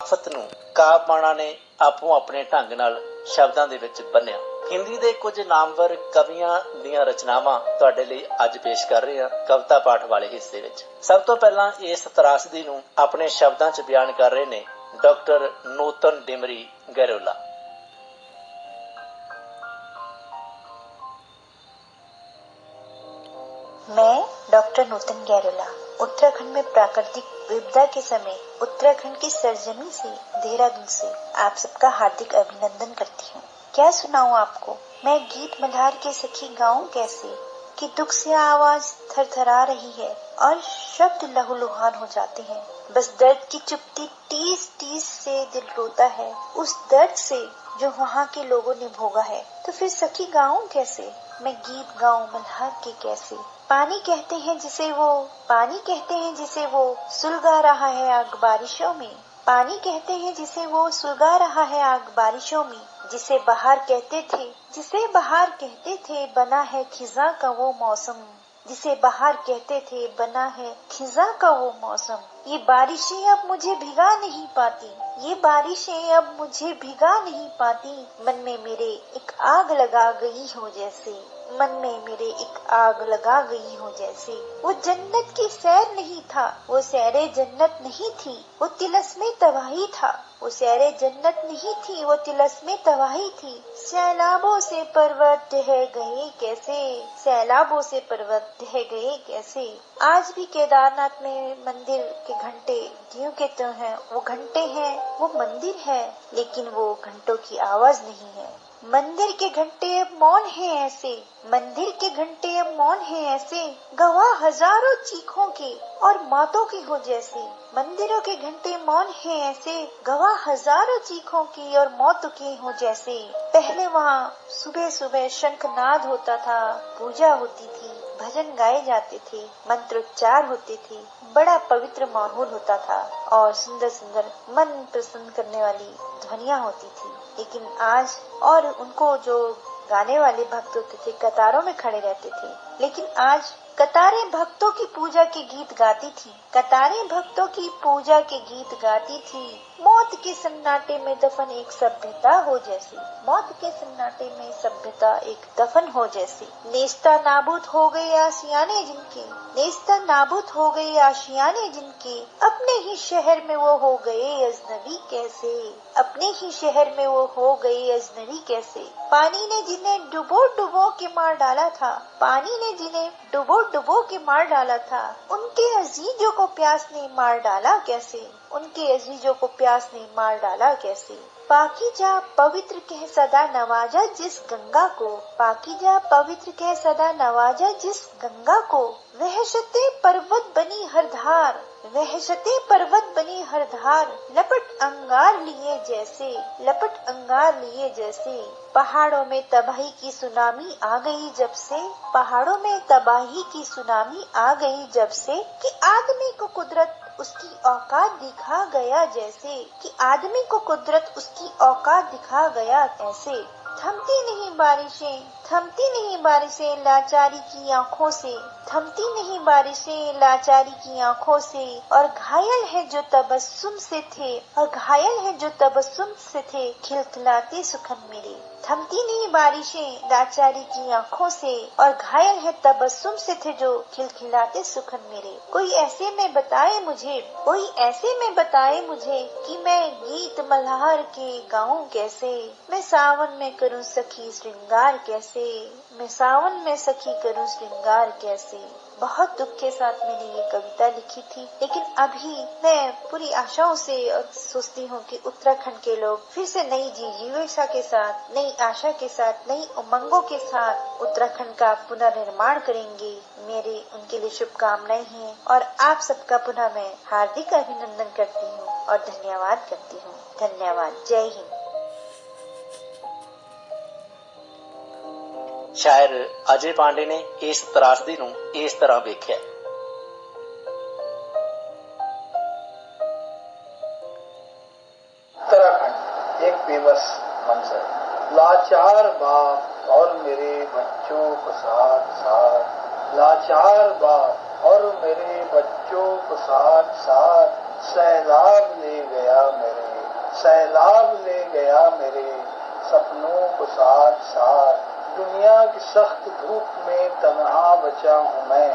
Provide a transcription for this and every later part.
ਆਫਤ ਨੂੰ ਕਾਵਿ ਮਾਣਾ ਨੇ ਆਪੋ ਆਪਣੇ ਢੰਗ ਨਾਲ ਸ਼ਬਦਾਂ ਦੇ ਵਿੱਚ ਬੰਨਿਆ। ਹਿੰਦੀ ਦੇ ਕੁਝ ਨਾਮਵਰ ਕਵੀਆਂ ਦੀਆਂ ਰਚਨਾਵਾਂ ਤੁਹਾਡੇ ਲਈ ਅੱਜ ਪੇਸ਼ ਕਰ ਰਹੇ ਹਾਂ ਕਵਿਤਾ ਪਾਠ ਵਾਲੇ ਹਿੱਸੇ ਵਿੱਚ। ਸਭ ਤੋਂ ਪਹਿਲਾਂ ਇਸ ਤਰਾਸਦੀ ਨੂੰ ਆਪਣੇ ਸ਼ਬਦਾਂ 'ਚ ਬਿਆਨ ਕਰ ਰਹੇ ਨੇ ਡਾਕਟਰ ਨੂਤਨ डिमरी गैरोला। मैं डॉक्टर नूतन गैरोला उत्तराखंड में प्राकृतिक विपदा के समय उत्तराखंड की सरजमी से देहरादून से आप सबका हार्दिक अभिनंदन करती हूँ। क्या सुनाऊं आपको मैं गीत मल्हार के सखी गाऊं कैसे कि दुख से आवाज थरथरा रही है और शब्द लहूलुहान हो जाते हैं। बस दर्द की चुपती टीस टीस से दिल रोता है, उस दर्द से जो वहाँ के लोगों ने भोगा है। तो फिर सखी गाऊं कैसे मैं गीत गाऊं मल्हार के कैसे। पानी कहते हैं जिसे वो सुलगा रहा है आग बारिशों में। पानी कहते हैं जिसे वो सुलगा रहा है आग बारिशों में। जिसे बहार कहते थे बना है खिजा का वो मौसम। जिसे बहार कहते थे बना है खिजा का वो मौसम। ये बारिशें अब मुझे भिगा नहीं पाती। मन में मेरे एक आग लगा गई हो जैसे। वो जन्नत की सैर नहीं था, वो सैरे जन्नत नहीं थी, वो तिलस्मे तबाही था। वो सैरे जन्नत नहीं थी, वो तिलस्मे तबाही थी। सैलाबों से पर्वत ढह गए कैसे। आज भी केदारनाथ में मंदिर के घंटे ज्यों के त्यों हैं। वो घंटे हैं, वो मंदिर है, लेकिन वो घंटों की आवाज नहीं है। मंदिर के घंटे अब मौन है ऐसे, गवाह हजारों चीखों के और मौतों के हो जैसे। मंदिरों के घंटे मौन है ऐसे, गवाह हजारों चीखों की और मौतों के हो जैसे। पहले वहाँ सुबह सुबह शंखनाद होता था, पूजा होती थी, भजन गाए जाते थे, मंत्रोच्चार होते थे, बड़ा पवित्र माहौल होता था और सुंदर सुंदर मन प्रसन्न करने वाली ध्वनियाँ होती थी। लेकिन आज और उनको जो गाने वाले भक्त होते थे कतारों में खड़े रहते थे, लेकिन आज कतारें भक्तों की पूजा के गीत गाती थी। मौत के सन्नाटे में दफन एक सभ्यता एक दफन हो जैसे। नेस्ता नाबूद हो गए आशियाने जिनके, अपने ही शहर में वो हो गए अजनबी कैसे। पानी ने जिन्हें डुबो डुबो के मार डाला था, उनके अजीजों को प्यास ने मार डाला कैसे। पाकीज़ा पवित्र कह सदा नवाजा जिस गंगा को, वहशते पर्वत बनी हर धार, लपट अंगार लिए जैसे। पहाड़ों में तबाही की सुनामी आ गई जब से, कि आदमी को कुदरत उसकी औकात दिखा गया ऐसे। थमती नहीं बारिशें लाचारी की आंखों से, और घायल है जो तबस्सुम से थे खिलखिलाते सुखन मेरे। थमती नहीं बारिशें लाचारी की आंखों से, और घायल है तबस्सुम से थे जो खिलखिलाते सुखन मेरे। कोई ऐसे में बताए मुझे कि मैं गीत मल्हार के गाऊं कैसे। मैं सावन में करूं सखी श्रृंगार कैसे। बहुत दुख के साथ मैंने ये कविता लिखी थी, लेकिन अभी मैं पूरी आशाओं से और सोचती हूँ कि उत्तराखंड के लोग फिर से नई जीवोषा के साथ, नई आशा के साथ, नई उमंगों के साथ उत्तराखंड का पुनर्निर्माण करेंगे। मेरी उनके लिए शुभकामनाएं हैं और आप सबका पुनः मैं हार्दिक अभिनंदन करती हूँ और धन्यवाद करती हूँ। धन्यवाद। जय हिंद। शायर अजय पांडे ने इस त्रासदी ਨੂੰ ਇਸ ਤਰ੍ਹਾਂ ਵੇਖਿਆ। उत्तराखंड एक बेबस मंजर, लाचार बाप और मेरे बच्चों को साथ साथ, लाचार बाप और मेरे बच्चों को साथ साथ सैलाब ले गया मेरे। सैलाब ले गया मेरे सपनों को साथ साथ। दुनिया की सख्त धूप में तन्हा बचा हूँ मैं,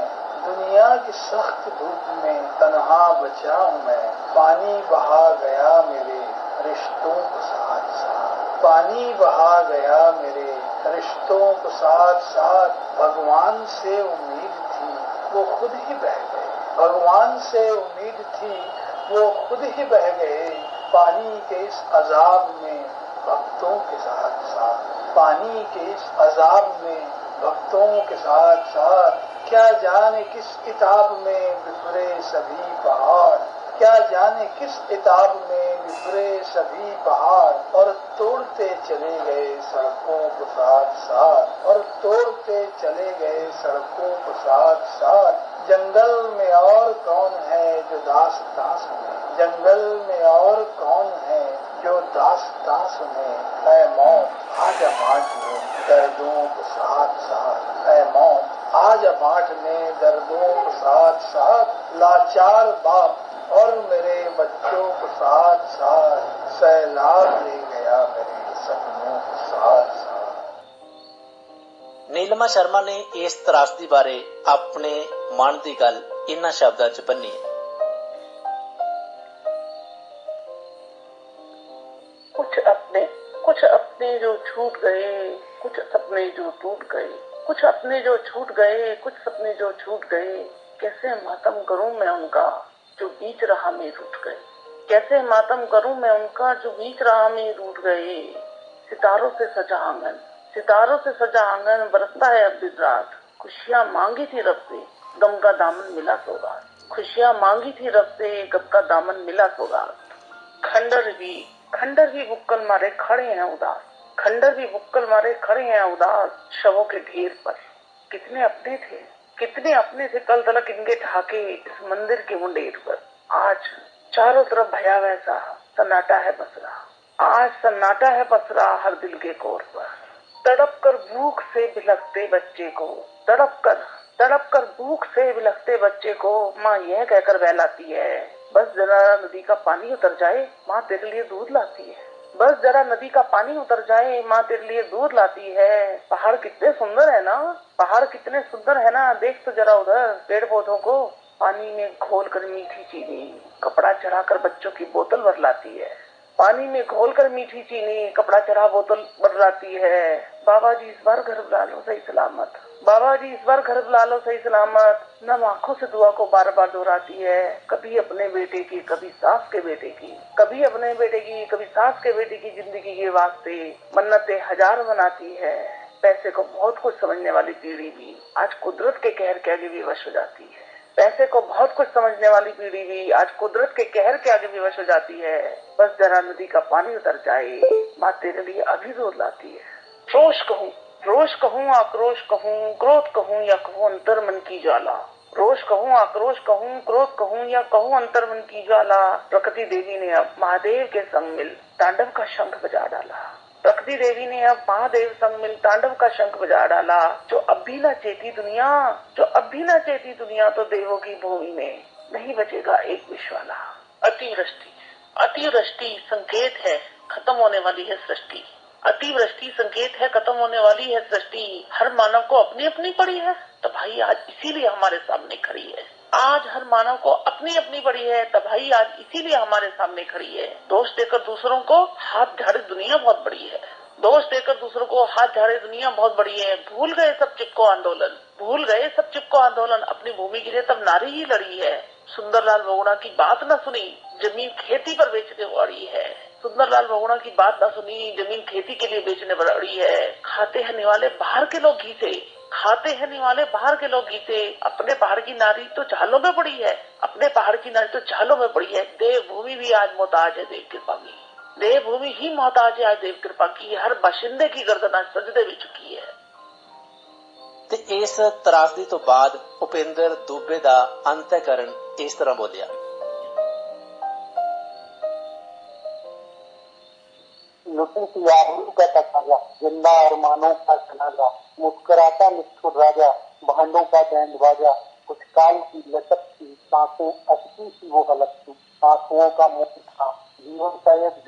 दुनिया की सख्त धूप में तन्हा बचा हूँ मैं। पानी बहा गया मेरे रिश्तों को साथ साथ, पानी बहा गया मेरे रिश्तों को साथ साथ। भगवान से उम्मीद थी वो खुद ही बह गए, भगवान से उम्मीद थी वो खुद ही बह गए। पानी के इस अजाब में भक्तों के साथ साथ, पानी के इस अजाब में भक्तों के साथ साथ। क्या जाने किस किताब में बिखरे सभी पहाड़, क्या जाने किस किताब में बिखरे सभी पहाड़। और तोड़ते चले गए सड़कों को साथ साथ, और तोड़ते चले गए सड़कों को साथ साथ। जंगल में और कौन है जो दास्तां सुने, जंगल में और कौन है जो दास्तां सुने। ऐ मौत आजा बांटने दर्दों को साथ साथ, ऐ मौत आजा बांटने दर्दों को साथ साथ। लाचार बाप और मेरे बच्चों को साथ साथ, सैलाब ले गया मेरे सपनों को साथ साथ। नीलिमा शर्मा ने इस त्रासदी बारे अपने मन की गल इन्हां शब्दां च बन्नी है। कुछ अपने जो छूट गए, कुछ सपने जो टूट गए, कुछ अपने जो छूट गए, कुछ सपने जो छूट गए। कैसे मातम करूं मैं उनका जो बीच राह में रूठ गए, कैसे मातम करूं मैं उनका जो बीच राह में रूठ गए। सितारों से सजा आंगन, सितारों से सजा आंगन बरसता है अब दिन रात। खुशियां मांगी थी रब से, गम का दामन मिला सौगात, खुशियां मांगी थी रब से, गम का दामन मिला सौगात। खंडर भी बुक्कल मारे खड़े हैं उदास, खंडर भी बुक्कल मारे खड़े हैं उदास। शवों के ढेर पर कितने अपने थे, कितने अपने थे कल तलक इनके ढाके इस मंदिर के मुंडेर पर। आज चारों तरफ भयावह सा सन्नाटा है बसरा, आज सन्नाटा है बसरा हर दिल के कोर पर। तड़प कर भूख से बिलखते बच्चे को, तड़प कर भूख से बिलखते बच्चे को माँ यह कहकर बहलाती है, बस जरा नदी का पानी उतर जाए माँ तेरे लिए दूध लाती है, बस जरा नदी का पानी उतर जाए माँ तेरे लिए दूध लाती है। पहाड़ कितने सुंदर है ना, पहाड़ कितने सुंदर है ना, देख तो जरा उधर पेड़ पौधों को। पानी में घोल कर मीठी चीनी कपड़ा चढ़ाकर बच्चों की बोतल बदलाती है, पानी में घोलकर मीठी चीनी कपड़ा चढ़ा बोतल बदलाती है। बाबा जी इस बार घर बुला लो सही सलामत, बाबा जी इस बार घर बुला लो सही सलामत। नम आंखों से दुआ को बार बार दोहराती है, कभी अपने बेटे की कभी सास के बेटे की, कभी अपने बेटे की कभी सास के बेटे की जिंदगी के वास्ते मन्नतें हजार बनाती है। पैसे को बहुत कुछ समझने वाली पीढ़ी भी आज कुदरत के कहर के आगे विवश हो जाती है, पैसे को बहुत कुछ समझने वाली पीढ़ी भी आज कुदरत के कहर के आगे विवश हो जाती है। बस जरा नदी का पानी उतर जाए माँ तेरे लिए अभी दूध लाती है। रोष कहूँ आक्रोश कहूँ, क्रोध कहूँ या कहूँ अंतर मन की ज्वाला, रोष कहूँ आक्रोश कहूँ, क्रोध कहूँ या कहूँ अंतर मन की ज्वाला। प्रकृति देवी ने अब महादेव के संग मिल तांडव का शंख बजा डाला, प्रकृति देवी ने अब महादेव संग मिल तांडव का शंख बजा डाला। जो अब भी न चेती दुनिया, जो अब भी न चेती दुनिया, तो देवों की भूमि में नहीं बचेगा एक विश्वाला। अतिवृष्टि संकेत है खत्म होने वाली है सृष्टि, अतिवृष्टि संकेत है खत्म होने वाली है सृष्टि। हर मानव को अपनी अपनी पड़ी है तो भाई आज इसीलिए हमारे सामने खड़ी है, आज हर मानव को अपनी अपनी पड़ी है तो भाई आज इसीलिए हमारे सामने खड़ी है। दोष देकर दूसरों को हाथ झाड़े दुनिया बहुत बड़ी है, दोष देकर दूसरों को हाथ झाड़े दुनिया बहुत बड़ी है। भूल गए सब चिपको आंदोलन, भूल गए सब चिपको आंदोलन, अपनी भूमि के लिए तब नारी ही लड़ी है। सुंदरलाल बहुगुणा की बात न सुनी, जमीन खेती पर बेचने वाली है, सुंदरलाल बहुगुणा की बात न सुनी, जमीन खेती के लिए बेचने वाली है। खाते हैं निवाले बाहर के लोग घी से, खाते हैं निवाले बाहर के लोग घी से। अपने पहाड़ की नारी तो झालों में पड़ी है, अपने पहाड़ की नारी तो झालों में पड़ी है। देवभूमि भी आज मोहताज है देव कृपा की, देवभूमि ही मोहताज है आज देव कृपा की। हर बाशिंदे की गर्दन आज सजदे में चुकी है। ਤੇ ਇਸ ਤਰਾਸਦੀ ਤੋਂ ਬਾਅਦ ਭੁਪਿੰਦਰ ਦੂਬੇ ਦਾ ਅੰਤਿਕਰਨ ਇਸ ਤਰ੍ਹਾਂ ਬੋਲਿਆ। लुटी सी आहू का तकाजा, जिंदा अरमानों का जनाजा, मुस्कुराता निष्ठुर राजा, भांडों का बैंड बाजा। कुछ काल की लचक थी, सांसों अटकी सी वो हलक थी, आंसुओं का मुंह था, जीवन शायद